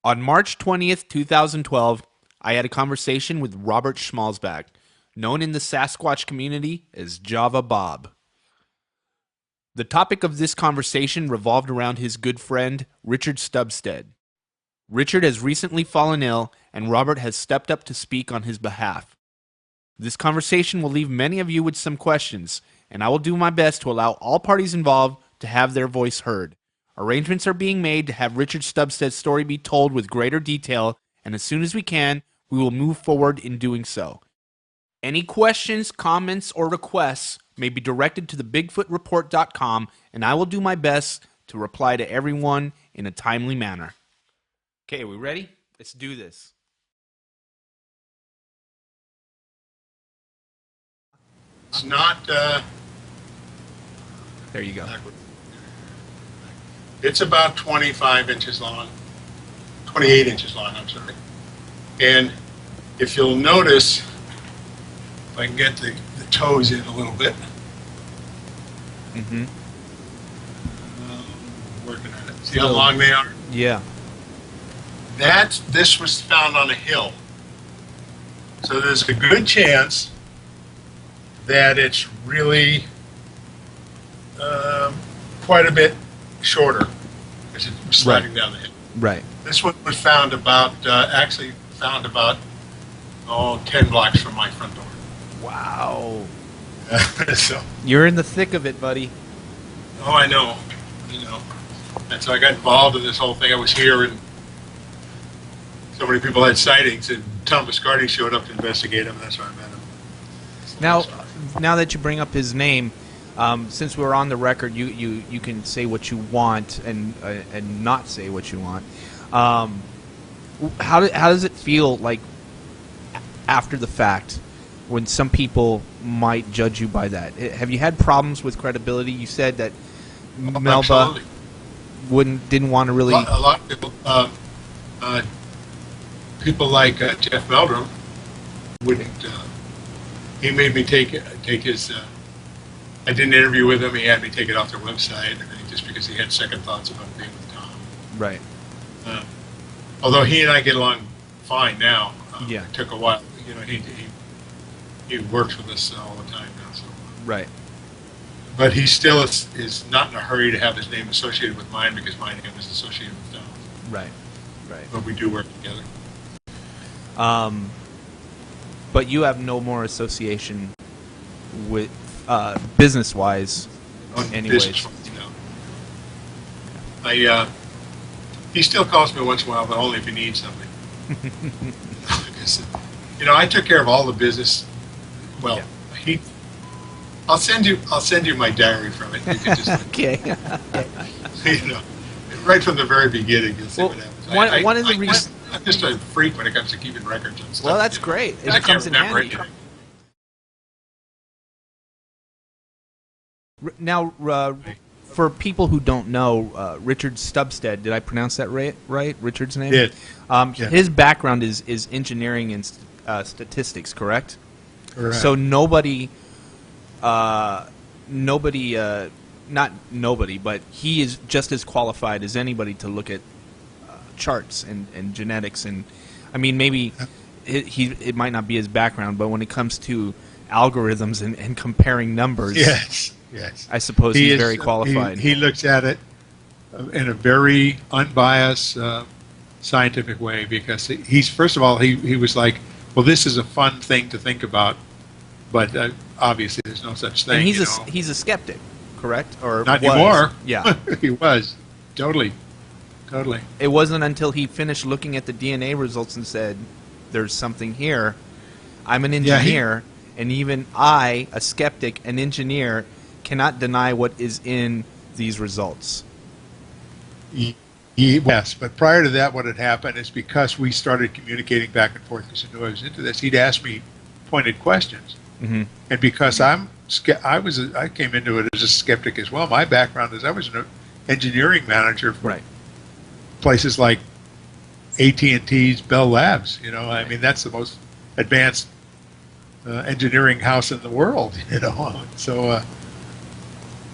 On March 20th, 2012, I had a conversation with Robert Schmalzbach, known in the Sasquatch community as JavaBob. The topic of this conversation revolved around his good friend, Richard Stubstad. Richard has recently fallen ill, and Robert has stepped up to speak on his behalf. This conversation will leave many of you with some questions, and I will do my best to allow all parties involved to have their voice heard. Arrangements are being made to have Richard Stubstad's story be told with greater detail, and as soon as we can, we will move forward in doing so. Any questions, comments, or requests may be directed to TheBigfootReport.com, and I will do my best to reply to everyone in a timely manner. Okay, we ready? Let's do this. It's not, There you go. it's about 25 inches long, 28 inches long, I'm sorry. And if you'll notice, if I can get the toes in a little bit. Mm-hmm. Working on it. See how long they are? Yeah. This was found on a hill. So there's a good chance that it's really quite a bit shorter because it was sliding down the hill. Right. This one was found about, 10 blocks from my front door. Wow. So, You're in the thick of it, buddy. oh, I know. And so I got involved in this whole thing. I was here, and so many people had sightings, and Tom Biscardi showed up to investigate them, and that's where I met him. Now that you bring up his name, since we're on the record, you can say what you want and not say what you want. How does it feel like after the fact when some people might judge you by that? Have you had problems with credibility? You said that Melba didn't want to really. A lot of people, people like Jeff Meldrum wouldn't. He made me take his. I did an interview with him. He had me take it off their website, and everything, just because he had second thoughts about being with Tom. Right. Although he and I get along fine now. Yeah. It took a while. He works with us all the time now. So. Right. But he still is not in a hurry to have his name associated with mine because my name is associated with Tom. Right. Right. But we do work together. But you have no more association with business-wise, anyways. Business-wise, he still calls me once in a while, but only if he needs something. Because, I took care of all the business. Well, yeah. I'll send you my diary from it. You can just okay. Right from the very beginning, you'll see what happens. One of the reasons. I'm just a freak when it comes to keeping records and stuff. Well, that's great. It comes in handy. Now, for people who don't know, Richard Stubstad, did I pronounce that right? Richard's name? Did. His background is engineering and statistics, correct? Correct. So not nobody, but he is just as qualified as anybody to look at charts and genetics, and I mean maybe it might not be his background, but when it comes to algorithms and comparing numbers, yes, I suppose he's very qualified. He looks at it in a very unbiased, scientific way because he's first of all he was like, well, this is a fun thing to think about, but obviously there's no such thing. And he's a skeptic, correct? Or not was. Anymore. Yeah, he was totally. It wasn't until he finished looking at the DNA results and said, "There's something here." I'm an engineer, and even I, a skeptic, an engineer, cannot deny what is in these results. Yes, but prior to that, what had happened is because we started communicating back and forth because he knew I was into this, he'd ask me pointed questions. Mm-hmm. And because I came into it as a skeptic as well. My background is I was an engineering manager for places like AT&T's Bell Labs. I mean, that's the most advanced engineering house in the world. So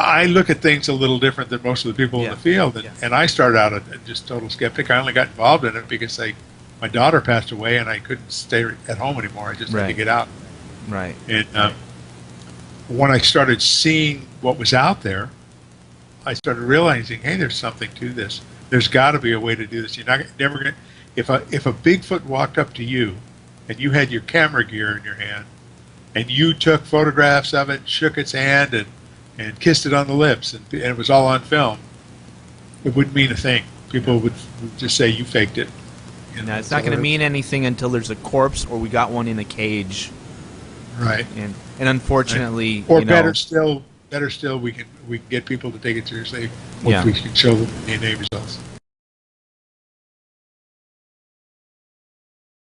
I look at things a little different than most of the people in the field, and I started out a just total skeptic. I only got involved in it because my daughter passed away, and I couldn't stay at home anymore. I just had to get out. Right. And when I started seeing what was out there, I started realizing, hey, there's something to this. There's got to be a way to do this. You're never going to. If a Bigfoot walked up to you, and you had your camera gear in your hand, and you took photographs of it, shook its hand, and kissed it on the lips, and it was all on film, it wouldn't mean a thing. People would just say you faked it. No, it's not going to mean anything until there's a corpse or we got one in a cage. Right. And unfortunately, or better still, we can get people to take it seriously once we can show them DNA results.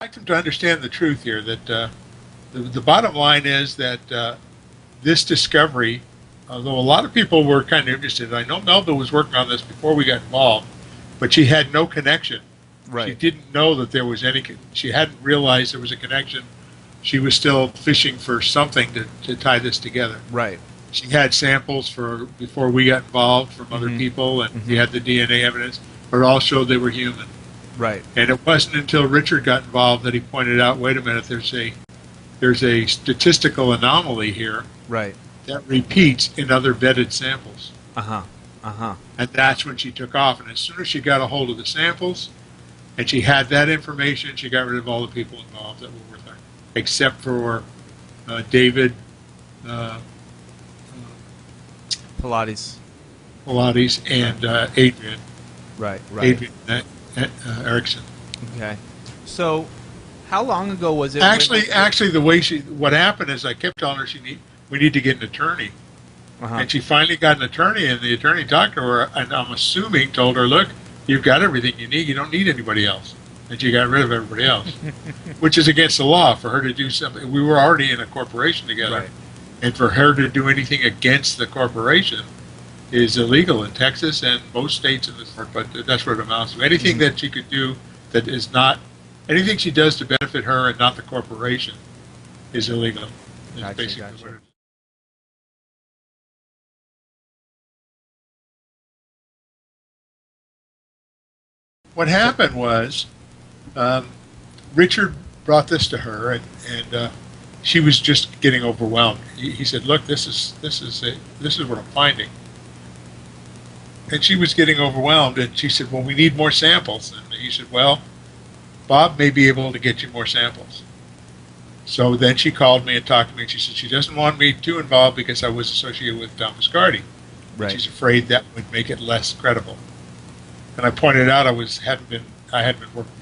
I'd like them to understand the truth here. That the bottom line is that this discovery, although a lot of people were kind of interested, I know Melba was working on this before we got involved, but she had no connection. Right. She didn't know that there was any. She hadn't realized there was a connection. She was still fishing for something to tie this together. Right. She had samples before we got involved from other people, and we had the DNA evidence, but it all showed they were human. Right. And it wasn't until Richard got involved that he pointed out, wait a minute, there's a statistical anomaly here. Right. That repeats in other vetted samples. And that's when she took off. And as soon as she got a hold of the samples, and she had that information, she got rid of all the people involved that were worth it, except for David Pilates and Adrian. Right. Adrian Erickson. Okay. So, how long ago was it? Actually, what happened is I kept telling her we need to get an attorney. And she finally got an attorney, and the attorney talked to her, and I'm assuming told her, look, you've got everything you need. You don't need anybody else. And she got rid of everybody else, which is against the law for her to do something. We were already in a corporation together. Right. And for her to do anything against the corporation is illegal in Texas and most states in this part, but that's what it amounts to. Anything that she could do that is not, anything she does to benefit her and not the corporation is illegal. Basically what it is. What happened was, Richard brought this to her, and she was just getting overwhelmed. He said, "Look, this is what I'm finding." And she was getting overwhelmed, and she said, "Well, we need more samples." And he said, "Well, Bob may be able to get you more samples." So then she called me and talked to me, and she said she doesn't want me too involved because I was associated with Thomas Gardy. Right. She's afraid that would make it less credible. And I pointed out I hadn't been working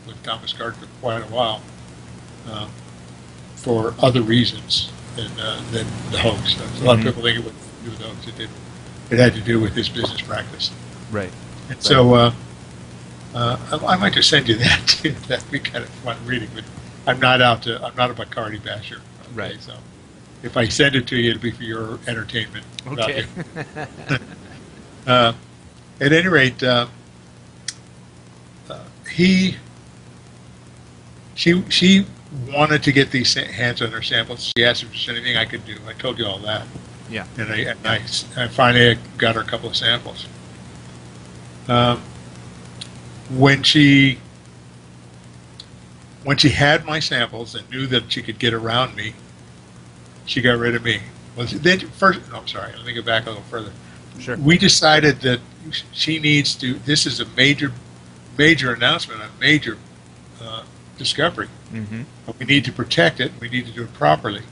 with Thomas Gardy for quite a while, for other reasons than the hoax. A lot of people think it would do with the hoax. It didn't. It had to do with his business practice. Right. And so I might just send you that too. That'd be kind of fun reading. But I'm not a Bacardi basher. Okay? Right. So if I send it to you, it'll be for your entertainment. Okay. At any rate, she wanted to get these hands on her samples. She asked if there's anything I could do. I told you all that. Yeah. And I finally got her a couple of samples. When she had my samples and knew that she could get around me, she got rid of me. Well, then first, no, I'm sorry. Let me go back a little further. Sure. We decided that she needs to. This is a major announcement, a major discovery. But we need to protect it. We need to do it properly.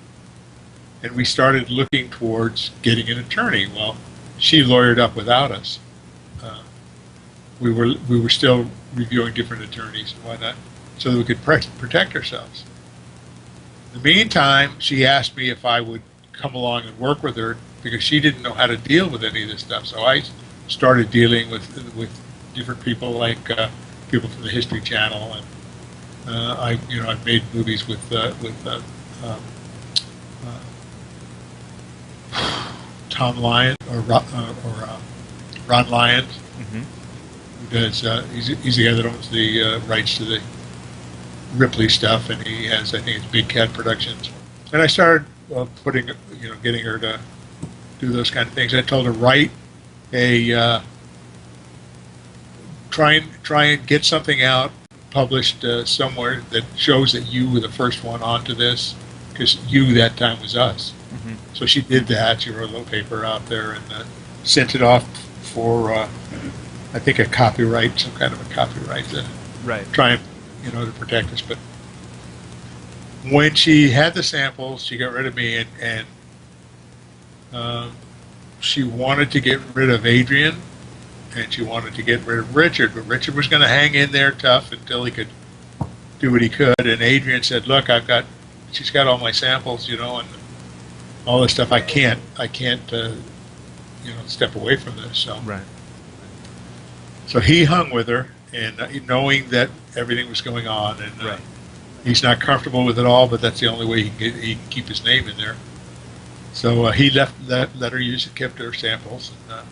And we started looking towards getting an attorney. Well, she lawyered up without us. We were still reviewing different attorneys and whatnot, so that we could protect ourselves. In the meantime, she asked me if I would come along and work with her because she didn't know how to deal with any of this stuff. So I started dealing with different people, like people from the History Channel, and I've made movies with Tom Lyons or Ron Lyons, who does. He's the guy that owns the rights to the Ripley stuff, and he has, I think it's Big Cat Productions. And I started getting her to do those kind of things. I told her write a try and get something out published somewhere that shows that you were the first one onto this, because you that time was us. Mm-hmm. So she did that. She wrote a little paper out there and sent it off for I think a copyright, some kind of a copyright to try and to protect us. But when she had the samples, she got rid of me, and she wanted to get rid of Adrian, and she wanted to get rid of Richard, but Richard was going to hang in there tough until he could do what he could. And Adrian said, "Look, she's got all my samples, and all this stuff. I can't, step away from this." So he hung with her, and knowing that everything was going on, and he's not comfortable with it all, but that's the only way he can keep his name in there. So he let her use it, kept her samples. And,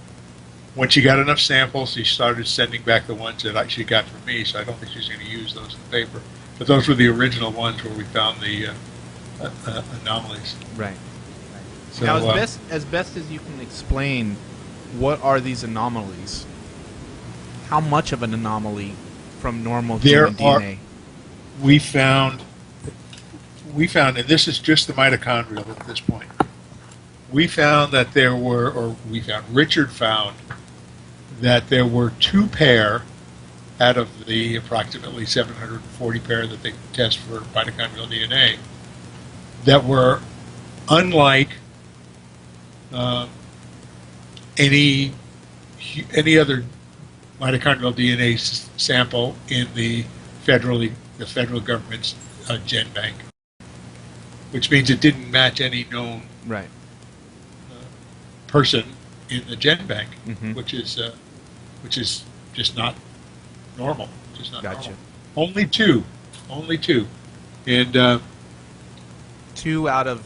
when she got enough samples, she started sending back the ones that she got from me, so I don't think she's going to use those in the paper. But those were the original ones where we found the anomalies. Right. So, now, as best as you can explain, what are these anomalies? How much of an anomaly from normal human DNA? We found, and this is just the mitochondrial at this point. Richard found that there were 2 pair out of the approximately 740 pair that they test for mitochondrial DNA that were unlike any other mitochondrial DNA sample in the federal government's gen bank, which means it didn't match any known person in the gen bank, which is just not normal. Just not normal. Only two, and 2 out of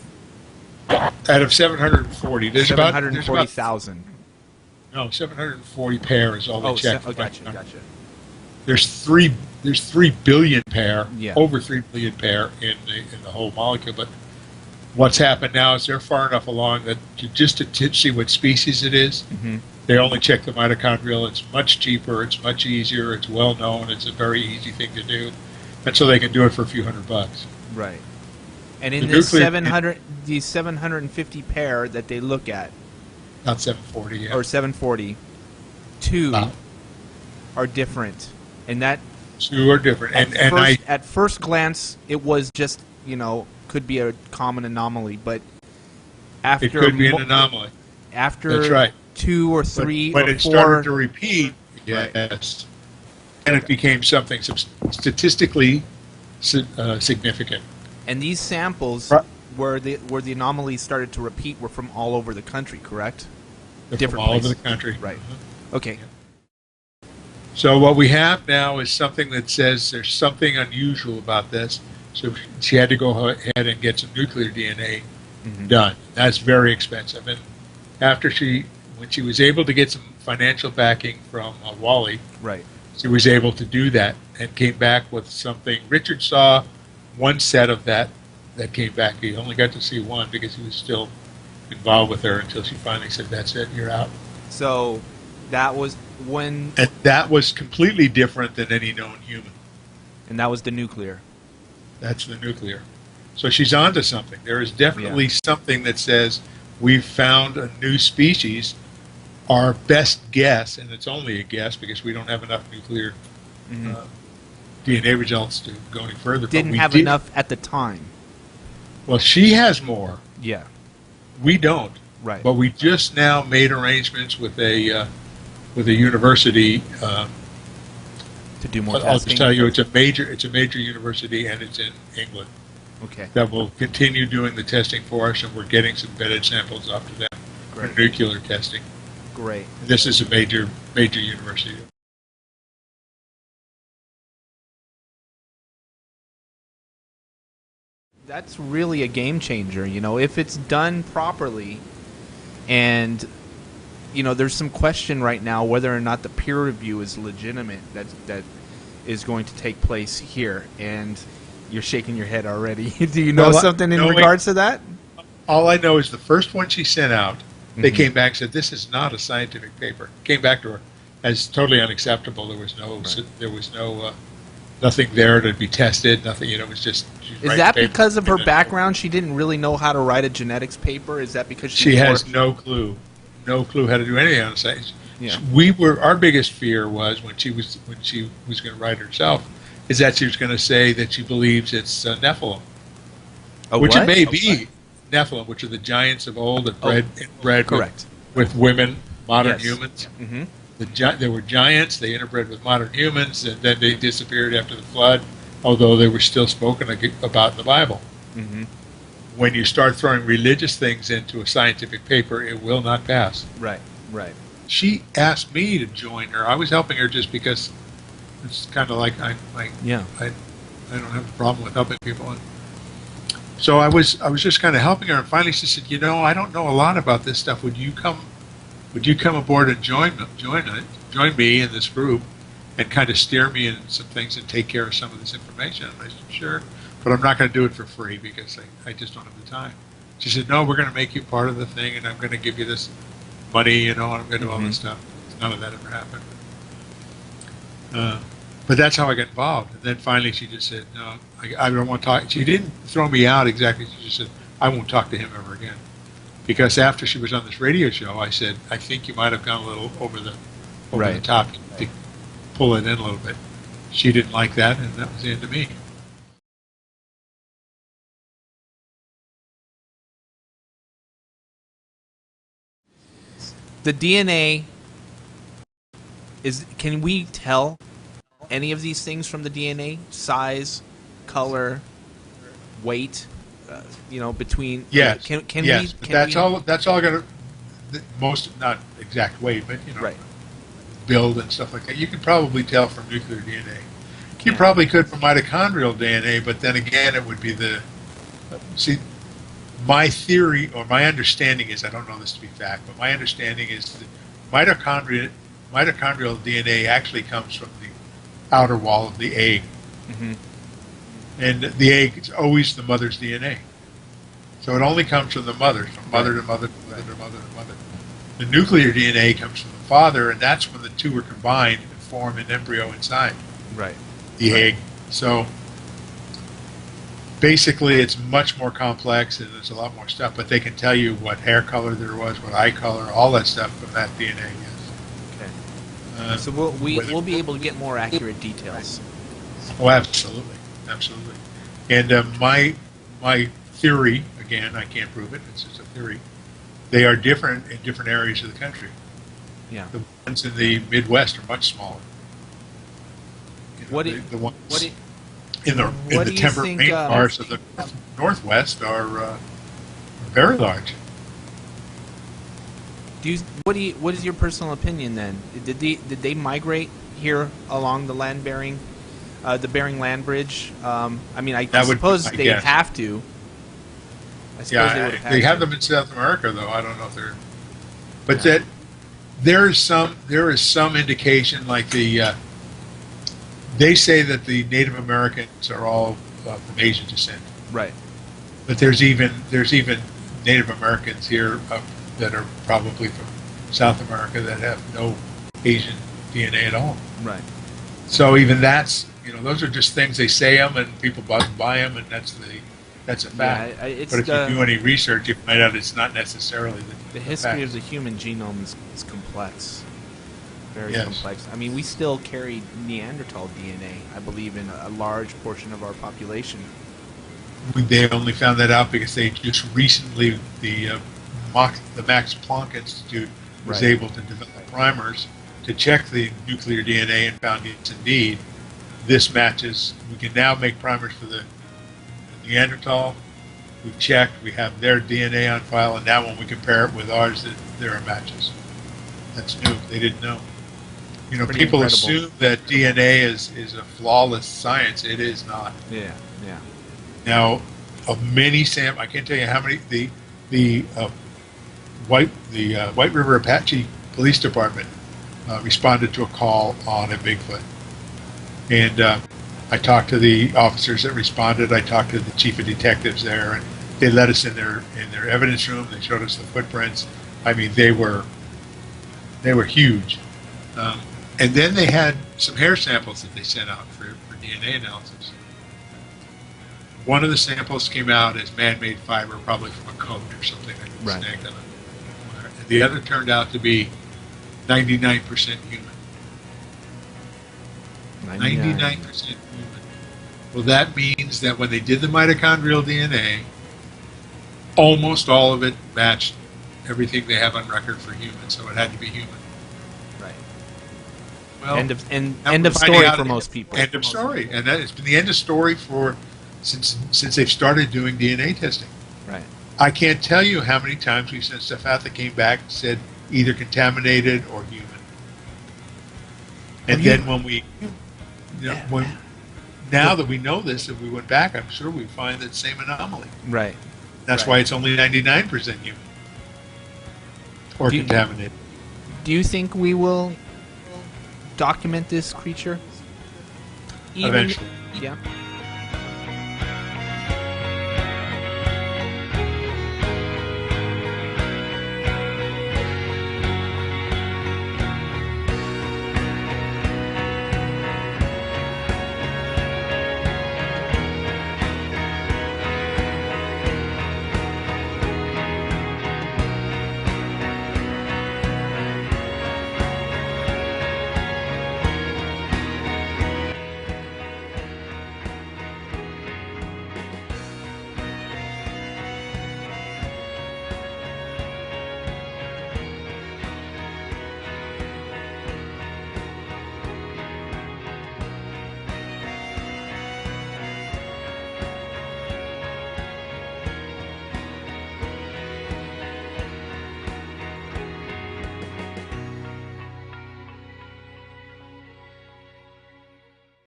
740. There's 740,000. No, 740 pair is all they checked. Gotcha. There's 3 billion pair, Yeah. over 3 billion pair in the whole molecule. But what's happened now is they're far enough along that just to see what species it is, they only check the mitochondrial. It's much cheaper, it's much easier, it's well known, it's a very easy thing to do, and so they can do it for a few $100. Right. And in this 750 pair that they look at, not 740, yeah. or 740, 2 are different, and that 2 are different. At first glance, it was just could be a common anomaly, but after it could be an anomaly. After that's right. 2 or 3 but or 4, it started to repeat. Yes, and it became something statistically significant. And these samples, where the anomalies started to repeat, were from all over the country, correct? They're from all over the country. Right. Okay. So what we have now is something that says there's something unusual about this. So she had to go ahead and get some nuclear DNA done. That's very expensive. And when she was able to get some financial backing from Wally, she was able to do that and came back with something. Richard saw one set of that came back. He only got to see one because he was still involved with her until she finally said, "That's it, you're out." So that was when... And that was completely different than any known human. And that was the nuclear. That's the nuclear. So she's onto something. There is definitely something that says we've found a new species. Our best guess, and it's only a guess because we don't have enough nuclear DNA results to go any further. Didn't have enough at the time. Well, she has more. Yeah. We don't. Right. But we just now made arrangements with a university. To do more testing. I'll just tell you, it's a major university, and it's in England. Okay. That will continue doing the testing for us, and we're getting some vetted samples up to them for nuclear testing. Great. This is a major university. That's really a game changer, if it's done properly. And there's some question right now whether or not the peer review is legitimate that is going to take place here. And you're shaking your head already. Do you know something in regards to that? All I know is the first one she sent out They came back and said, this is not a scientific paper. Came back to her as totally unacceptable. There was no, nothing there to be tested. Nothing, it was just. Is that because of her background? She didn't really know how to write a genetics paper. Is that because she has no clue how to do anything on science? Yeah. Our biggest fear was when she was going to write herself, is that she was going to say that she believes it's Nephilim, which it may be. Nephilim, which are the giants of old that bred correct. With women, modern humans. Mm-hmm. They were giants. They interbred with modern humans, and then they disappeared after the flood, although they were still spoken about in the Bible. Mm-hmm. When you start throwing religious things into a scientific paper, it will not pass. Right. She asked me to join her. I was helping her just because it's kind of like I don't have a problem with helping people. And so I was just kind of helping her, and finally she said, I don't know a lot about this stuff. Would you come aboard and join me in this group and kind of steer me in some things and take care of some of this information? And I said, sure, but I'm not going to do it for free because I just don't have the time. She said, no, we're going to make you part of the thing, and I'm going to give you this money, and I'm going to do all this stuff. None of that ever happened. But that's how I got involved. And then finally she just said, no, I don't want to talk. She didn't throw me out exactly. She just said, I won't talk to him ever again. Because after she was on this radio show, I said, I think you might have gone a little over the top to pull it in a little bit. She didn't like that, and that was the end of me. The DNA can we tell any of these things from the DNA? Size, color, weight, between. Yes. Can yes. we? That's all going to most, not exact weight, but right. Build and stuff like that. You can probably tell from nuclear DNA. You probably could from mitochondrial DNA, but then again, it would be my theory or my understanding is, I don't know this to be fact, but my understanding is that mitochondrial DNA actually comes from the outer wall of the egg. Mm-hmm. And the egg is always the mother's DNA. So it only comes from the mother, from mother to mother to mother to mother to mother. The nuclear DNA comes from the father, and that's when the two are combined and form an embryo inside the egg. So basically it's much more complex and there's a lot more stuff, but they can tell you what hair color there was, what eye color, all that stuff from that DNA, yes. Okay. So we'll be able to get more accurate details. Oh, absolutely. And my theory, again, I can't prove it, it's just a theory, they are different in different areas of the country. Yeah. The ones in the Midwest are much smaller. The ones in the temperate parts of the Northwest are very large. What is your personal opinion then? Did they migrate here along the the Bering Land Bridge? I suppose they have to. I suppose they have them in South America, though. I don't know if they're, but that there is some indication, like they say that the Native Americans are all from Asian descent. Right. But there's even Native Americans here that are probably from South America that have no Asian DNA at all. Right. So even that's, those are just things, they say them and people buy them, and that's a fact. Yeah, but if you do any research, you find out it's not necessarily the history of the human genome is complex. Very complex. I mean, we still carry Neanderthal DNA, I believe, in a large portion of our population. They only found that out because they just recently, the Max Planck Institute was able to develop primers to check the nuclear DNA and found it's indeed, this matches. We can now make primers for the Neanderthal. We've checked, we have their DNA on file, and now when we compare it with ours, there are matches. That's new. They didn't know. People incredible. Assume that DNA is a flawless science. It is not. Yeah. Now, of many samples, I can't tell you how many. The White River Apache Police Department responded to a call on a Bigfoot, and I talked to the officers that responded. I talked to the chief of detectives there, and they let us in their evidence room. They showed us the footprints. I mean, they were huge. And then they had some hair samples that they sent out for DNA analysis. One of the samples came out as man-made fiber, probably from a coat or something that was snagged on it. And the other turned out to be 99% human. 99% human. Well, that means that when they did the mitochondrial DNA, almost all of it matched everything they have on record for humans, so it had to be human. Right. Well, end of story for most people. End of story, and that has been the end of story for since they've started doing DNA testing. Right. I can't tell you how many times we sent stuff out that came back and said either contaminated or human. And then when we, now that we know this, if we went back, I'm sure we'd find that same anomaly. Right. That's why it's only 99% human or contaminated. Do you think we will document this creature? Eventually. Yeah.